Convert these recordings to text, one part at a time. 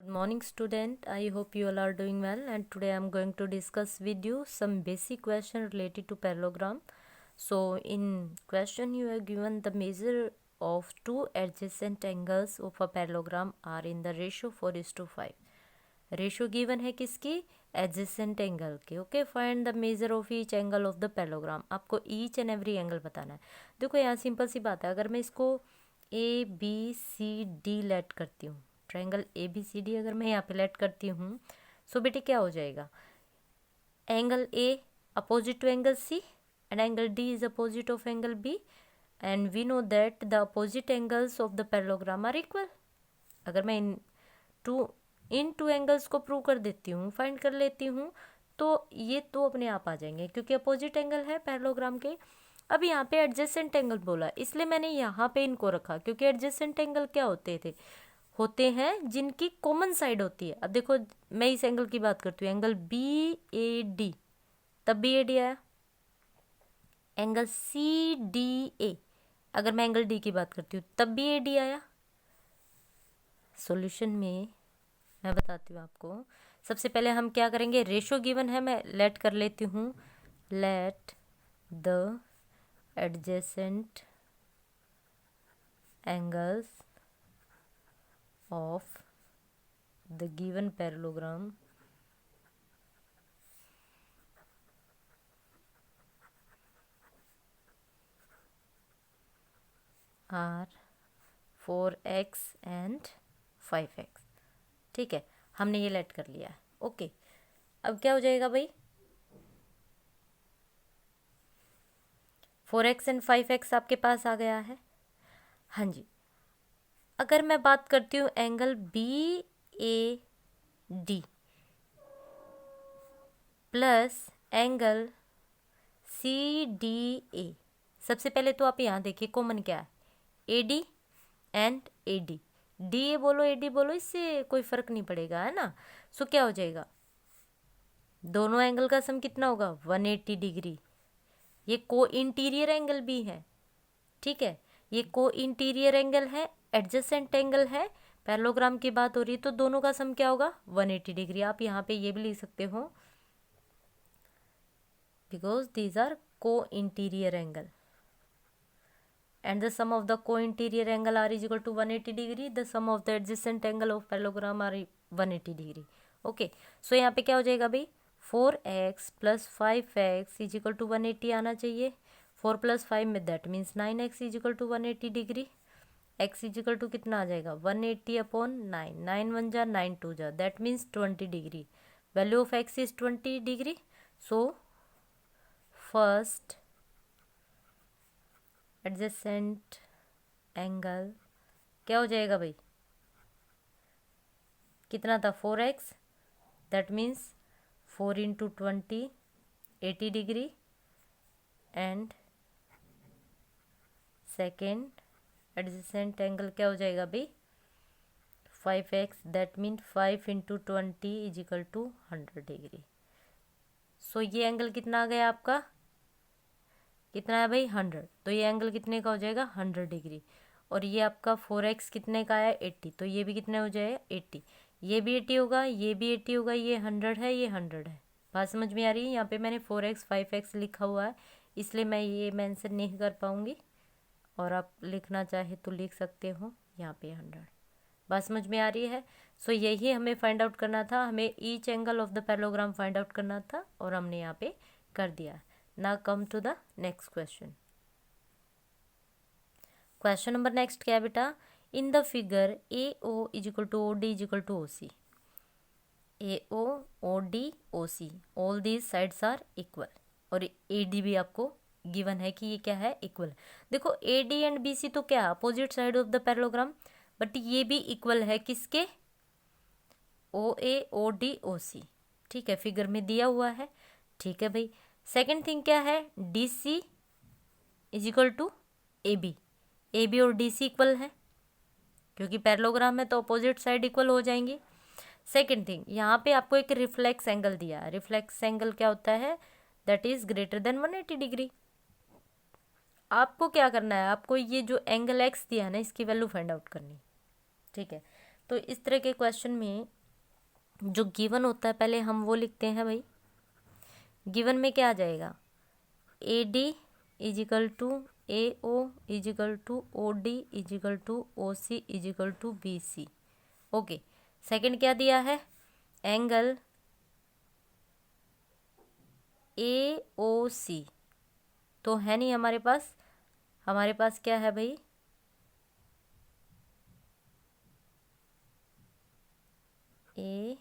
Good morning student, I hope you all are doing well, and today I am going to discuss with you some basic question related to parallelogram. So in question you are given the measure of two adjacent angles of a parallelogram are in the ratio 4:5. Ratio given है किसकी? Adjacent angle के. Okay, find the measure of each angle of the parallelogram. आपको each and every angle बताना है. देखो यहाँ simple सी बात है, अगर मैं इसको A B C D let करती हूँ, triangle A B C D अगर मैं यहाँ पे लेट करती हूँ, सो बेटे क्या हो जाएगा? Angle A opposite to angle C and angle D is opposite of angle B, and we know that the opposite angles of the parallelogram are equal. अगर मैं इन टू एंगल्स को प्रूव कर देती हूँ, फाइंड कर लेती हूँ, तो ये तो अपने आप आ जाएंगे क्योंकि अपोजिट एंगल है पैरेललोग्राम के. अब यहाँ पे एडजेसेंट एंगल बोला, इसलिए मैंने यहाँ पे इनको रखा क्योंकि एडजेसेंट एंगल क्या होते हैं जिनकी कॉमन साइड होती है. अब देखो मैं इस एंगल की बात करती हूँ, एंगल बी ए डी, तब बी ए डी आया. एंगल सी डी ए, अगर मैं एंगल डी की बात करती हूँ तब बी ए डी आया. सॉल्यूशन में मैं बताती हूँ आपको. सबसे पहले हम क्या करेंगे, रेशो गिवन है, मैं लेट कर लेती हूँ. Let the adjacent angles of the given parallelogram are 4x and 5x. ठीक है, हमने ये लेट कर लिया है. ओके, अब क्या हो जाएगा भाई? 4x एंड 5x आपके पास आ गया है. हाँ जी, अगर मैं बात करती हूँ angle B A D plus angle C D A, सबसे पहले तो आप यहाँ देखिए कॉमन क्या है, A D and A D. D A बोलो ए डी बोलो, इससे कोई फर्क नहीं पड़ेगा, है ना. सो क्या हो जाएगा, दोनों एंगल का सम कितना होगा? 180 डिग्री. ये को इंटीरियर एंगल भी है, ठीक है, ये को इंटीरियर एंगल है, एडजेसेंट एंगल है, पैरेललोग्राम की बात हो रही है, तो दोनों का सम क्या होगा? 180 डिग्री. आप यहाँ पे ये भी लिख सकते हो, बिकॉज दीज आर को interior angle and the sum of the co-interior angle are is equal to 180 degree. The sum of the adjacent angle of parallelogram are 180 degree. Okay, so यहाँ पे क्या हो जाएगा भाई? 4x plus 5x is equal to 180 आना चाहिए. 4 plus 5 में that means 9x is equal to 180 degree. x is equal to कितना आ जाएगा? 180 upon 9. 9 1 जा 9 2 जा, that means 20 degree. Value of x is 20 degree. So first adjacent angle क्या हो जाएगा भाई? कितना था? 4x, that means 4 into 20 80 degree. And second adjacent angle क्या हो जाएगा भाई? 5x, that mean 5 into 20 is equal to 100 degree. So ये एंगल कितना आ गया आपका? कितना है भाई? 100. तो ये एंगल कितने का हो जाएगा? 100 डिग्री. और ये आपका 4x कितने का है? 80. तो ये भी कितने हो जाएगा? 80. ये भी 80 होगा, ये भी 80 होगा, ये 100 है, ये 100 है. बात समझ में आ रही है? यहाँ पे मैंने 4x 5x लिखा हुआ है, इसलिए मैं ये मेंशन नहीं कर पाऊँगी, और आप लिखना चाहे तो लिख सकते हो यहाँ पे 100. बात समझ में आ रही है? सो यही हमें फाइंड आउट करना था, हमें each angle of the parallelogram find out करना था, और हमने यहाँ पे कर दिया. Now come to the next question. Question number next क्या है बेटा? In the figure AO is equal to OD is equal to OC. AO, OD, OC, all these sides are equal. और AD भी आपको गिवन है कि ये क्या है? इक्वल. देखो AD एंड BC तो क्या opposite side of the parallelogram, but ये भी इक्वल है किसके? OA, OD, OC. ठीक है, फिगर में दिया हुआ है. ठीक है भाई. सेकेंड थिंग क्या है? D C is equal to A B. A B और डी सी इक्वल है क्योंकि पैरेललोग्राम में तो अपोजिट साइड इक्वल हो जाएंगी. सेकेंड थिंग, यहाँ पे आपको एक रिफ्लेक्स एंगल दिया है. रिफ्लेक्स एंगल क्या होता है? That is greater than 180 degree. आपको क्या करना है? आपको ये जो एंगल एक्स दिया है ना, इसकी वैल्यू फाइंड आउट करनी. ठीक है, तो इस तरह के क्वेश्चन में जो गिवन होता है पहले हम वो लिखते हैं भाई। गिवन में क्या आ जाएगा, A D is equal to A O is equal to O D is equal to O C is equal to B C. Okay, second क्या दिया है, एंगल ए ओ सी तो है नहीं हमारे पास क्या है भाई, ए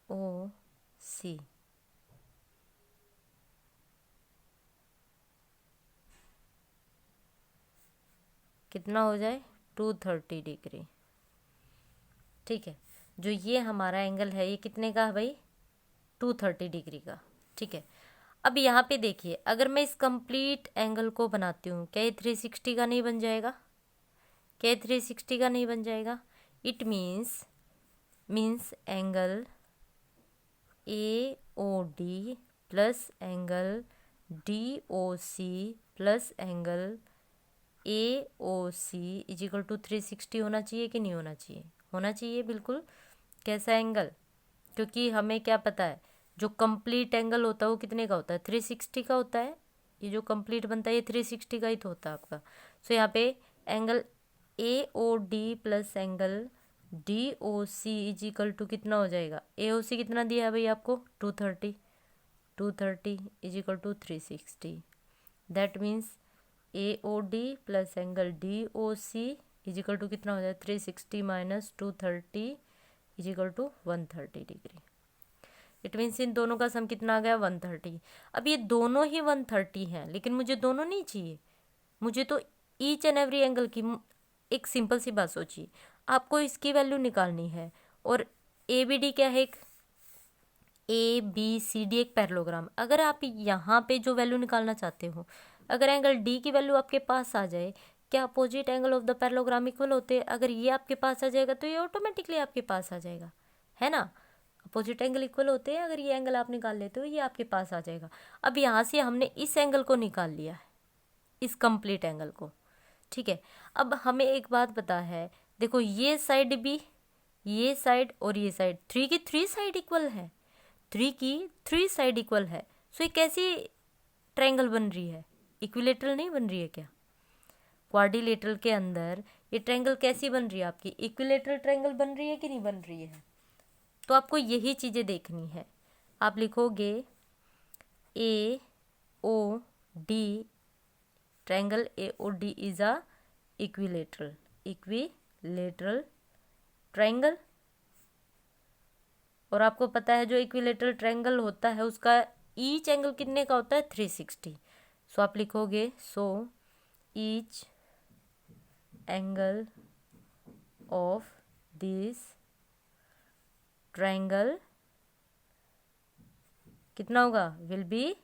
ओ सी। कितना हो जाए, 230 डिग्री। ठीक है, जो ये हमारा एंगल है ये कितने का है भाई, 230 डिग्री का। ठीक है, अब यहाँ पे देखिए, अगर मैं इस कंप्लीट एंगल को बनाती हूँ, क्या ये 360 का नहीं बन जाएगा, क्या 360 का नहीं बन जाएगा। It means angle A O D plus angle D O C plus angle A O C is equal to 360 होना चाहिए कि नहीं होना चाहिए, होना चाहिए बिल्कुल। कैसा एंगल, क्योंकि हमें क्या पता है जो कंप्लीट एंगल होता है वो कितने का होता है, 360 का होता है। ये जो कंप्लीट बनता है ये 360 का ही तो होता है आपका। सो यहाँ पे angle A O D plus angle D O C is equal to कितना हो जाएगा, ए ओ सी कितना दिया है भाई आपको, 230 is equal to 360। That means A O D plus angle D O C is equal to कितना हो जाए, 360 minus 230 is equal to 130 degree. It means इन दोनों का सम कितना आ गया, 130। अब ये दोनों ही 130 हैं, लेकिन मुझे दोनों नहीं चाहिए, मुझे तो ईच एंड एवरी एंगल की। एक सिंपल सी बात सोचिए, आपको इसकी वैल्यू निकालनी है, और ए बी डी क्या है, एक ए बी सी डी एक पैरेललोग्राम। अगर आप यहाँ पे जो वैल्यू निकालना चाहते हो, अगर एंगल डी की वैल्यू आपके पास आ जाए, क्या opposite angle of the parallelogram equal होते हैं, अगर ये आपके पास आ जाएगा तो ये ऑटोमेटिकली आपके पास आ जाएगा, है ना। अपोजिट एंगल इक्वल होते हैं, अगर ये एंगल आप निकाल लेते हो ये आपके पास आ जाएगा। अब यहाँ से हमने इस एंगल को निकाल लिया है, इस कंप्लीट एंगल को। ठीक है, अब हमें एक बात पता है, देखो ये साइड भी, ये साइड और ये साइड, 3 की 3 साइड इक्वल है, 3 की 3 साइड इक्वल है। सो ये कैसी ट्रायंगल बन रही है, इक्विलेटरल नहीं बन रही है क्या। क्वाड्रिलेटरल के अंदर ये ट्रायंगल कैसी बन रही है आपकी, इक्विलेटरल ट्रायंगल बन रही है कि नहीं बन रही है। तो आपको यही चीज़ें देखनी है। आप लिखोगे A O D, triangle A O D is a equilateral triangle. और आपको पता है जो इक्विलेटरल ट्रायंगल होता है उसका ईच एंगल कितने का होता है, 360। सो आप लिखोगे, so each angle of this triangle कितना होगा, will be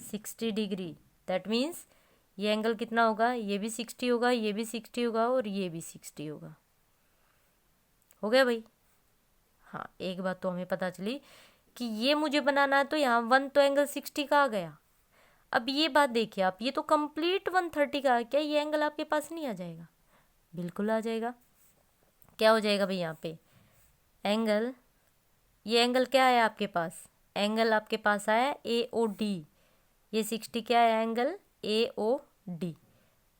60 degree. That means ये एंगल कितना होगा, ये भी 60 होगा, ये भी 60 होगा और ये भी 60 होगा। हो गया भाई। हाँ, एक बात तो हमें पता चली कि ये मुझे बनाना है, तो यहाँ 1 तो एंगल 60 का आ गया। अब ये बात देखिए आप, ये तो कंप्लीट 130 का है, क्या ये एंगल आपके पास नहीं आ जाएगा, बिल्कुल आ जाएगा। क्या हो जाएगा भाई, यहाँ पे एंगल, ये एंगल क्या है आपके पास, एंगल आपके पास आया ए ओ डी, ये 60 क्या है angle A O D,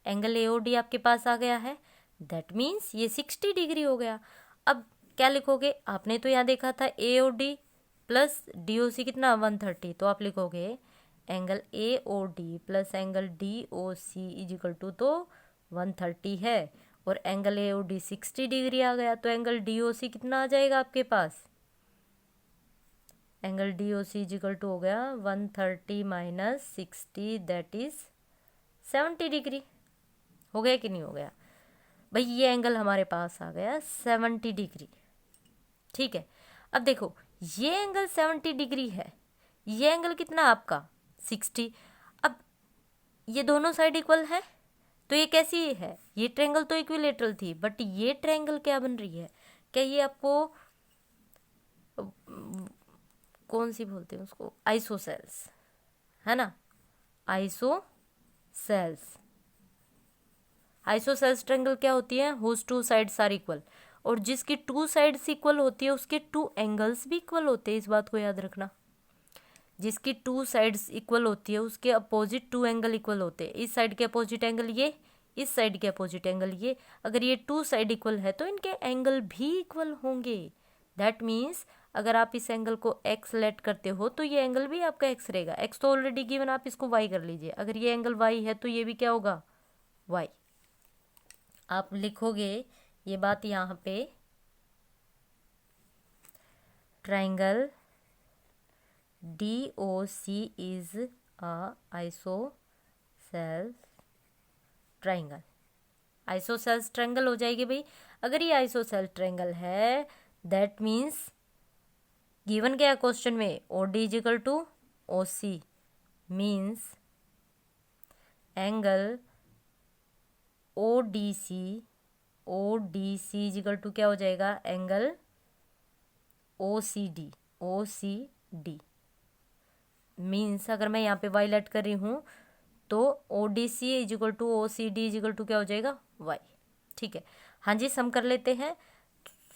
angle A O D आपके पास आ गया है। दैट मीन्स ये 60 डिग्री हो गया। अब क्या लिखोगे, आपने तो यहाँ देखा था A O D plus D O C कितना 130, तो आप लिखोगे angle A O D plus angle D O C is equal to तो 130 है, और angle A O D 60 degree आ गया, तो एंगल डी ओ सी कितना आ जाएगा आपके पास, angle D O C is equal to हो गया 130 माइनस 60, दैट इज 70 डिग्री। हो गया कि नहीं हो गया भाई, ये एंगल हमारे पास आ गया 70 डिग्री। ठीक है, अब देखो ये एंगल 70 डिग्री है, ये एंगल कितना आपका 60। अब ये दोनों साइड इक्वल है, तो ये कैसी है, ये ट्रायंगल तो इक्विलेटरल थी, बट ये ट्रायंगल क्या बन रही है, क्या ये आपको कौन सी बोलते हैं उसको, आइसोसेल्स, है ना, आइसोसेल्स ट्रायंगल क्या होती है, whose two sides are equal. और जिसकी टू साइड्स इक्वल होती है उसके टू एंगल्स भी इक्वल होते हैं, इस बात को याद रखना। जिसकी टू साइड्स इक्वल होती है उसके अपोजिट टू एंगल इक्वल होते हैं। इस साइड के अपोजिट एंगल ये, इस साइड के अपोजिट एंगल ये। अगर ये टू साइड इक्वल है तो इनके एंगल भी इक्वल होंगे। दैट मीन्स अगर आप इस एंगल को x लेट करते हो तो ये एंगल भी आपका x रहेगा। x तो ऑलरेडी गिवन, आप इसको y कर लीजिए। अगर ये एंगल y है तो ये भी क्या होगा, y। आप लिखोगे ये बात यहाँ पे, triangle DOC is a isosceles triangle. Isosceles triangle हो जाएगी भाई। अगर ये आइसोसेल्स ट्राइंगल है दैट मीन्स गिवन क्या है क्वेश्चन में, OD is equal to OC means angle ODC is equal to क्या हो जाएगा, एंगल OCD मीन्स अगर मैं यहाँ पे y लेट कर रही हूँ तो ODC is equal to OCD is equal to क्या हो जाएगा, y। ठीक है, हाँ जी, सम कर लेते हैं।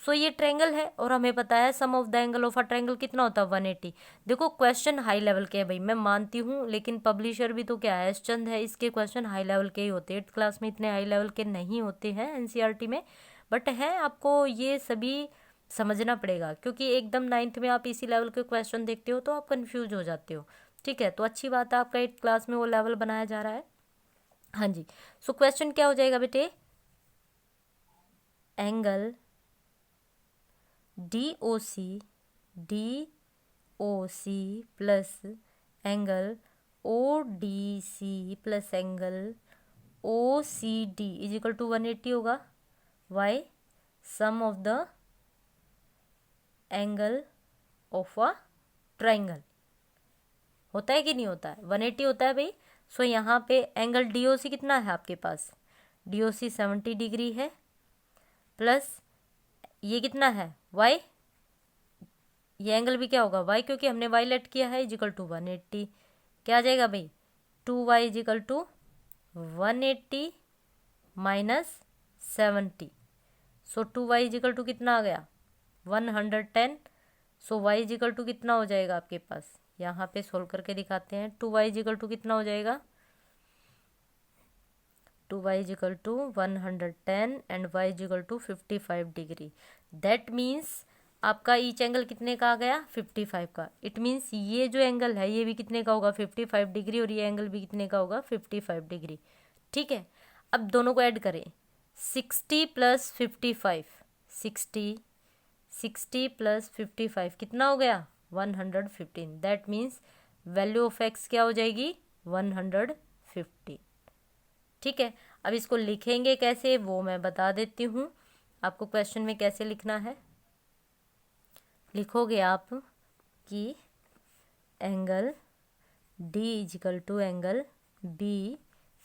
सो ये ट्रायंगल है और हमें पता है sum of the angle of a triangle कितना होता है, 180। देखो क्वेश्चन हाई लेवल के है भाई, मैं मानती हूँ, लेकिन पब्लिशर भी तो क्या है, एसचंद है, इसके क्वेश्चन हाई लेवल के ही होते हैं। 8th क्लास में इतने हाई लेवल के नहीं होते हैं NCERT में, बट है, आपको ये सभी समझना पड़ेगा क्योंकि एकदम 9th में आप इसी लेवल के क्वेश्चन देखते हो तो आप कन्फ्यूज हो जाते हो। ठीक है, तो अच्छी बात है आपका 8th क्लास में वो लेवल बनाया जा रहा है। हाँ जी, सो क्वेश्चन क्या हो जाएगा बेटे, angle DOC plus angle ODC plus angle OCD is equal to 180 होगा। Why, sum of the angle of a triangle होता है कि नहीं होता है, 180 होता है भाई। सो यहाँ पे एंगल DOC कितना है आपके पास, DOC 70 डिग्री है, प्लस ये कितना है y, ये एंगल भी क्या होगा y, क्योंकि हमने y लेट किया है, इज इक्वल टू 180। क्या आ जाएगा भाई, 2y is equal to 180 minus 70। So 2y is equal to कितना आ गया, 110। So y is equal to कितना हो जाएगा आपके पास, यहाँ पे सोल्व करके दिखाते हैं। 2y इज इक्वल टू कितना हो जाएगा, 2y is equal to 110 and y is equal to 55 degree. That means आपका ईच एंगल कितने का आ गया, 55 का। इट मीन्स ये जो एंगल है ये भी कितने का होगा, 55 डिग्री, और ये एंगल भी कितने का होगा, 55 डिग्री। ठीक है, अब दोनों को ऐड करें, 60 प्लस 55, 60 प्लस 55 कितना हो गया, 115। That means value of x क्या हो जाएगी, 115। ठीक है, अब इसको लिखेंगे कैसे वो मैं बता देती हूँ आपको। क्वेश्चन में कैसे लिखना है, लिखोगे आप कि angle D is equal to angle B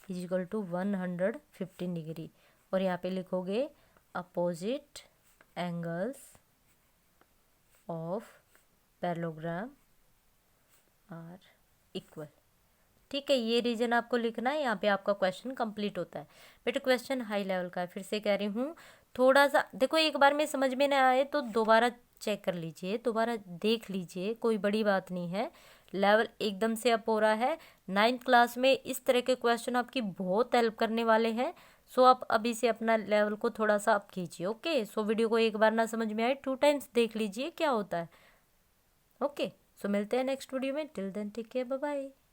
is equal to 115 degree, और यहाँ पे लिखोगे opposite angles of parallelogram are equal. ठीक है, ये रीजन आपको लिखना है, यहाँ पे आपका क्वेश्चन कंप्लीट होता है। बेटा क्वेश्चन हाई लेवल का है, फिर से कह रही हूँ, थोड़ा सा देखो, एक बार में समझ में ना आए तो दोबारा चेक कर लीजिए, दोबारा देख लीजिए, कोई बड़ी बात नहीं है। लेवल एकदम से अप हो रहा है। 9th क्लास में इस तरह के क्वेश्चन आपकी बहुत हेल्प करने वाले हैं। सो आप अभी से अपना लेवल को थोड़ा सा अप कीजिए। ओके, सो वीडियो को एक बार ना समझ में आए 2 टाइम्स देख लीजिए क्या होता है। ओके, सो मिलते हैं नेक्स्ट वीडियो में। Till then take care, bye bye.